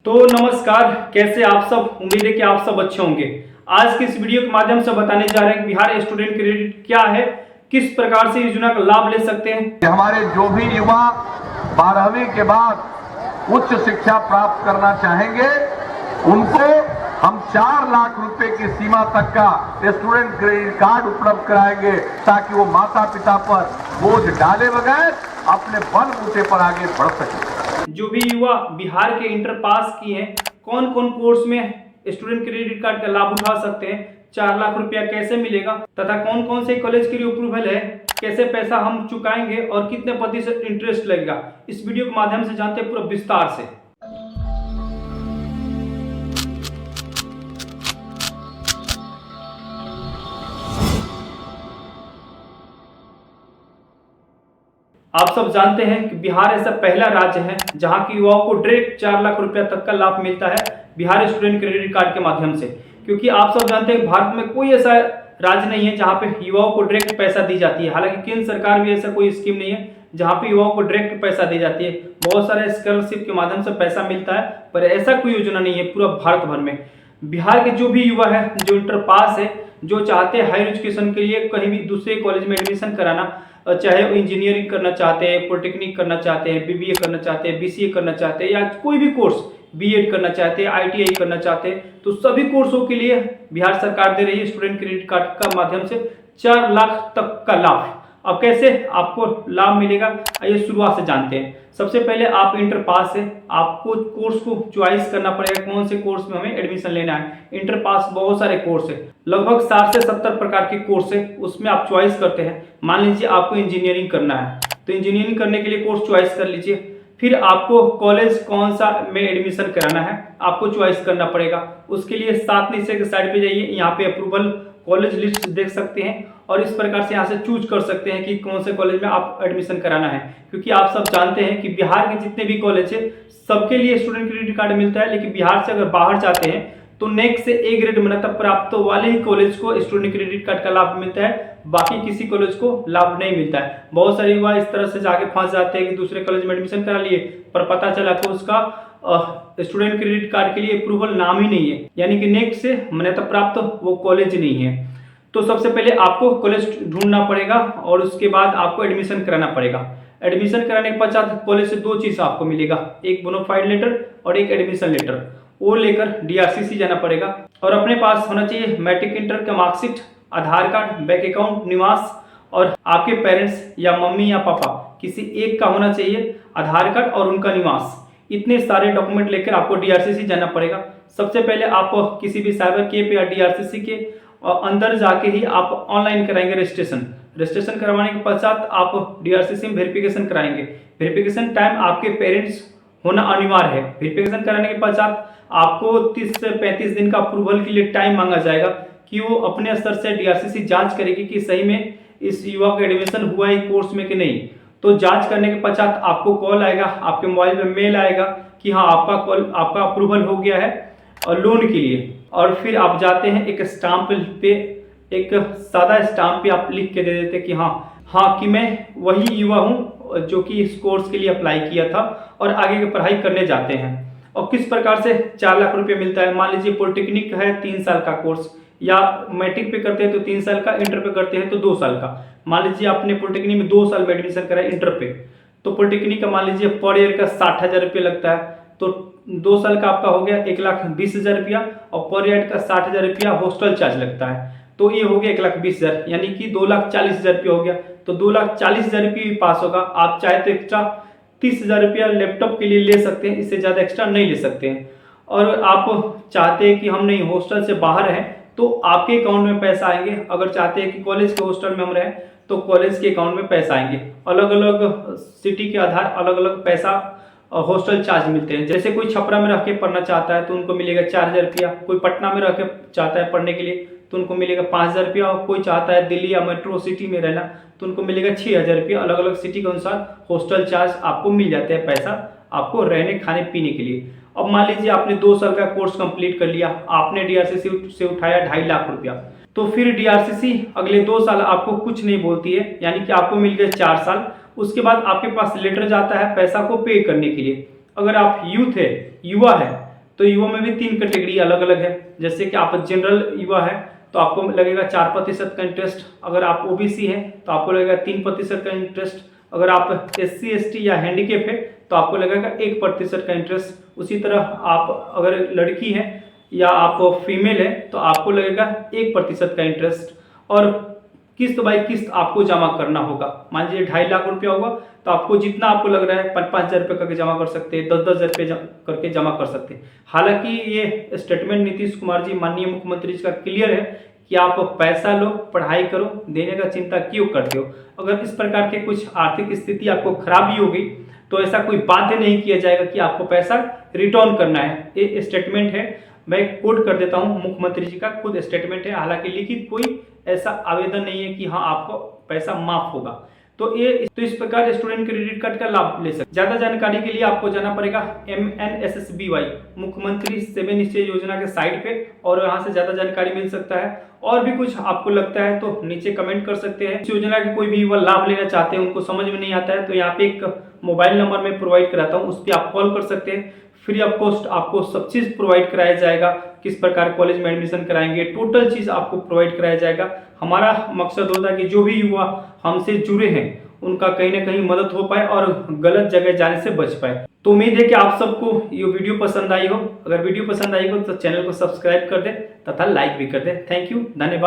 तो नमस्कार, कैसे आप सब। उम्मीद है कि आप सब अच्छे होंगे। आज के इस वीडियो के माध्यम से बताने जा रहे हैं कि बिहार स्टूडेंट क्रेडिट क्या है, किस प्रकार से योजना का लाभ ले सकते हैं। हमारे जो भी युवा 12वीं के बाद उच्च शिक्षा प्राप्त करना चाहेंगे उनको हम 4 लाख रुपए की सीमा तक का स्टूडेंट क्रेडिट कार्ड उपलब्ध कराएंगे ताकि वो माता पिता पर बोझ डाले बगैर अपने बलबूते पर आगे बढ़ सके। जो भी युवा बिहार के इंटर पास किए हैं, कौन कौन कोर्स में स्टूडेंट क्रेडिट कार्ड का लाभ उठा सकते हैं, 4 लाख रुपया कैसे मिलेगा, तथा कौन कौन से कॉलेज के लिए अप्रूवल है, कैसे पैसा हम चुकाएंगे और कितने प्रतिशत इंटरेस्ट लगेगा, इस वीडियो के माध्यम से जानते हैं पूरा विस्तार से। आप सब जानते हैं कि बिहार ऐसा पहला राज्य है जहां की युवाओं को डायरेक्ट 4 लाख रुपया तक का लाभ मिलता है बिहार स्टूडेंट क्रेडिट कार्ड के माध्यम से। क्योंकि आप सब जानते हैं भारत में कोई ऐसा राज्य नहीं है जहां पे युवाओं को डायरेक्ट पैसा दी जाती है। हालांकि केंद्र सरकार भी ऐसा कोई स्कीम नहीं है जहां पे युवाओं को डायरेक्ट पैसा दी जाती है। बहुत सारे स्कॉलरशिप के माध्यम से पैसा मिलता है, पर ऐसा कोई योजना नहीं है पूरा भारत भर में। बिहार के जो भी युवा है, जो इंटर पास है, जो चाहते हैं हायर एजुकेशन के लिए कहीं भी दूसरे कॉलेज में एडमिशन कराना, चाहे वो इंजीनियरिंग करना चाहते हैं, पॉलिटेक्निक करना चाहते हैं, बीबीए करना चाहते हैं, बीसीए करना चाहते हैं, या कोई भी कोर्स, बीएड करना चाहते हैं, आईटीआई करना चाहते हैं, तो सभी कोर्सों के लिए बिहार सरकार दे रही है स्टूडेंट क्रेडिट कार्ड का माध्यम से 4 लाख तक का लाभ। अब कैसे आपको लाभ मिलेगा, आइए शुरुआत से जानते हैं। सबसे पहले आप इंटर पास है, आपको कोर्स को चॉइस करना पड़ेगा, कौन से कोर्स में हमें एडमिशन लेना है। इंटर पास बहुत सारे कोर्स है, लगभग 60 से 70 प्रकार के कोर्स है, उसमें आप चॉइस करते हैं। मान लीजिए आपको इंजीनियरिंग करना है, तो इंजीनियरिंग करने के लिए कोर्स चॉइस कर लीजिए। फिर आपको कॉलेज कौन सा में एडमिशन कराना है आपको चॉइस करना पड़ेगा। उसके लिए साथ नीचे के साइड पे जाइए, यहाँ पे अप्रूवल कॉलेज लिस्ट देख सकते हैं और इस प्रकार से यहाँ से चूज कर सकते हैं कि कौन से कॉलेज में आप एडमिशन कराना है। क्योंकि आप सब जानते हैं कि बिहार के जितने भी कॉलेज है सबके लिए स्टूडेंट क्रेडिट कार्ड मिलता है, लेकिन बिहार से अगर बाहर जाते हैं तो नेक्स्ट से ए ग्रेड मान्यता प्राप्त वाले ही कॉलेज को स्टूडेंट क्रेडिट कार्ड का लाभ मिलता है, बाकी किसी कॉलेज को लाभ नहीं मिलता है। बहुत सारे युवा इस तरह से जाके फंस जाते हैं कि दूसरे कॉलेज में एडमिशन करा लिए, पर पता चला कि उसका स्टूडेंट क्रेडिट कार्ड के लिए अप्रूवल नाम ही नहीं है, यानी कि नेक्स्ट से मान्यता प्राप्त वो कॉलेज नहीं है। तो सबसे पहले आपको कॉलेज ढूंढना पड़ेगा और उसके बाद आपको एडमिशन कराना पड़ेगा। एडमिशन कराने के पश्चात कॉलेज से 2 चीज आपको मिलेगा, एक बोनाफाइड लेटर और एक एडमिशन लेटर। वो लेकर डीआरसीसी जाना पड़ेगा और अपने पास होना चाहिए मैट्रिक इंटर का मार्कशीट, आधार कार्ड, बैंक अकाउंट, निवास, और आपके पेरेंट्स या मम्मी या पापा किसी एक का होना चाहिए आधार कार्ड और उनका निवास। इतने सारे डॉक्यूमेंट लेकर आपको डीआरसीसी जाना पड़ेगा। सबसे पहले आप किसी भी साइबर कैफे या डीआरसीसी के अंदर जाके ही आप ऑनलाइन कराएंगे रजिस्ट्रेशन करवाने के पश्चात आप डीआरसीसी में वेरिफिकेशन कराएंगे। वेरिफिकेशन टाइम आपके पेरेंट्स होना अनिवार्य है। वेरिफिकेशन कराने के पश्चात आपको 30 से 35 दिन का अप्रूवल के लिए टाइम मांगा जाएगा कि वो अपने स्तर से डीआरसीसी जांच करेगी कि सही में इस युवा का एडमिशन हुआ है कोर्स में कि नहीं। तो जांच करने के पश्चात आपको कॉल आएगा, आपके मोबाइल में मेल आएगा कि हाँ आपका अप्रूवल हो गया है और लोन के लिए। और फिर आप जाते हैं एक स्टाम्प पे, एक सादा स्टाम्प पे आप लिख के दे देते कि हाँ कि मैं वही युवा हूँ जो कि इस कोर्स के लिए अप्लाई किया था और आगे की पढ़ाई करने जाते हैं। और किस प्रकार से 4 लाख रुपये मिलता है। मान लीजिए पॉलिटेक्निक है 3 साल का कोर्स, या मैट्रिक पे करते हैं तो 3 साल का, इंटर पे करते हैं तो 2 साल का। मान लीजिए आपने पॉलिटेक्निक में 2 साल में एडमिशन करा इंटर पे, तो पॉलिटेक्निक का मान लीजिए पर ईयर का 60,000 रुपये लगता है, तो 2 साल का आपका हो गया 1,20,000 रुपया और पर ईयर का 60,000 रुपया हॉस्टल चार्ज लगता है, तो ये हो गया 1,20,000, यानी कि 2,40,000 रुपया हो गया। तो 2,40,000 रुपये भी पास होगा। आप चाहे तो एक्स्ट्रा 30,000 रुपया लैपटॉप के लिए ले सकते हैं, इससे ज़्यादा एक्स्ट्रा नहीं ले सकते हैं। और आप चाहते हैं कि हम नहीं हॉस्टल से बाहर हैं तो आपके अकाउंट में पैसा आएंगे। अगर चाहते हैं कि कॉलेज के हॉस्टल में हम रहें तो कॉलेज के अकाउंट में पैसा आएंगे। अलग अलग सिटी के आधार अलग अलग पैसा हॉस्टल चार्ज मिलते हैं। जैसे कोई छपरा में रह के पढ़ना चाहता है तो उनको मिलेगा 4,000 रुपया, कोई पटना में रह के चाहता है पढ़ने के लिए तो उनको मिलेगा 5,000 रुपया, और कोई चाहता है दिल्ली या मेट्रो सिटी में रहना तो उनको मिलेगा 6,000 रुपया। अलग अलग सिटी के अनुसार हॉस्टल चार्ज आपको मिल जाते हैं, पैसा आपको रहने खाने पीने के लिए। अब मान लीजिए आपने 2 साल का कोर्स कंप्लीट कर लिया, आपने डीआरसीसी से उठाया 2.5 लाख रुपया, तो फिर डीआरसीसी अगले 2 साल आपको कुछ नहीं बोलती है, यानी कि आपको मिल गए 4 साल। उसके बाद आपके पास लेटर जाता है पैसा को पे करने के लिए। अगर आप यूथ है, युवा है, तो युवा में भी 3 कैटेगरी अलग अलग है। जैसे कि आप जनरल युवा है तो आपको लगेगा 4% का इंटरेस्ट, अगर आप ओबीसी है तो आपको लगेगा 3% का इंटरेस्ट, अगर आप SC ST या हैंडीकेप है तो आपको लगेगा 1% का इंटरेस्ट। उसी तरह आप अगर लड़की है या आप फीमेल है तो आपको लगेगा 1% का इंटरेस्ट। और किस्त बाई किस्त आपको जमा करना होगा। मान लीजिए 2.5 लाख रुपया होगा तो आपको जितना आपको लग रहा है 5-5 हज़ार रुपये करके जमा कर सकते हैं, 10-10 हज़ार रुपये करके जमा कर सकते हैं। हालांकि ये स्टेटमेंट नीतीश कुमार जी माननीय मुख्यमंत्री जी का क्लियर है कि आप पैसा लो, पढ़ाई करो, देने का चिंता क्यों करते हो। अगर इस प्रकार के कुछ आर्थिक स्थिति आपको खराब भी होगी तो ऐसा कोई बाध्य नहीं किया जाएगा कि आपको पैसा रिटर्न करना है। ये स्टेटमेंट है, मैं कोट कर देता हूँ, मुख्यमंत्री जी का खुद स्टेटमेंट है। हालांकि लिखित कोई ऐसा आवेदन नहीं है कि हाँ आपको पैसा माफ होगा। तो इस प्रकार स्टूडेंट क्रेडिट कार्ड का लाभ ले सकते। ज्यादा जानकारी के लिए आपको जाना पड़ेगा MNSSBY मुख्यमंत्री 7 स्टेज योजना के साइट पे, और यहाँ से ज्यादा जानकारी मिल सकता है। और भी कुछ आपको लगता है तो नीचे कमेंट कर सकते हैं। इस योजना के कोई भी युवा लाभ लेना चाहते हैं, उनको समझ में नहीं आता है तो यहाँ पे एक मोबाइल नंबर मैं प्रोवाइड कराता हूँ, उस पर आप कॉल कर सकते हैं। फ्री ऑफ कॉस्ट आपको सब चीज़ प्रोवाइड कराया जाएगा। किस प्रकार कॉलेज में एडमिशन कराएंगे, टोटल चीज़ आपको प्रोवाइड कराया जाएगा। हमारा मकसद होता है कि जो भी युवा हमसे जुड़े हैं उनका कहीं ना कहीं मदद हो पाए और गलत जगह जाने से बच पाए। तो उम्मीद है कि आप सबको ये वीडियो पसंद आई हो। अगर वीडियो पसंद आई हो तो चैनल को सब्सक्राइब कर दें तथा लाइक भी कर दें। थैंक यू, धन्यवाद।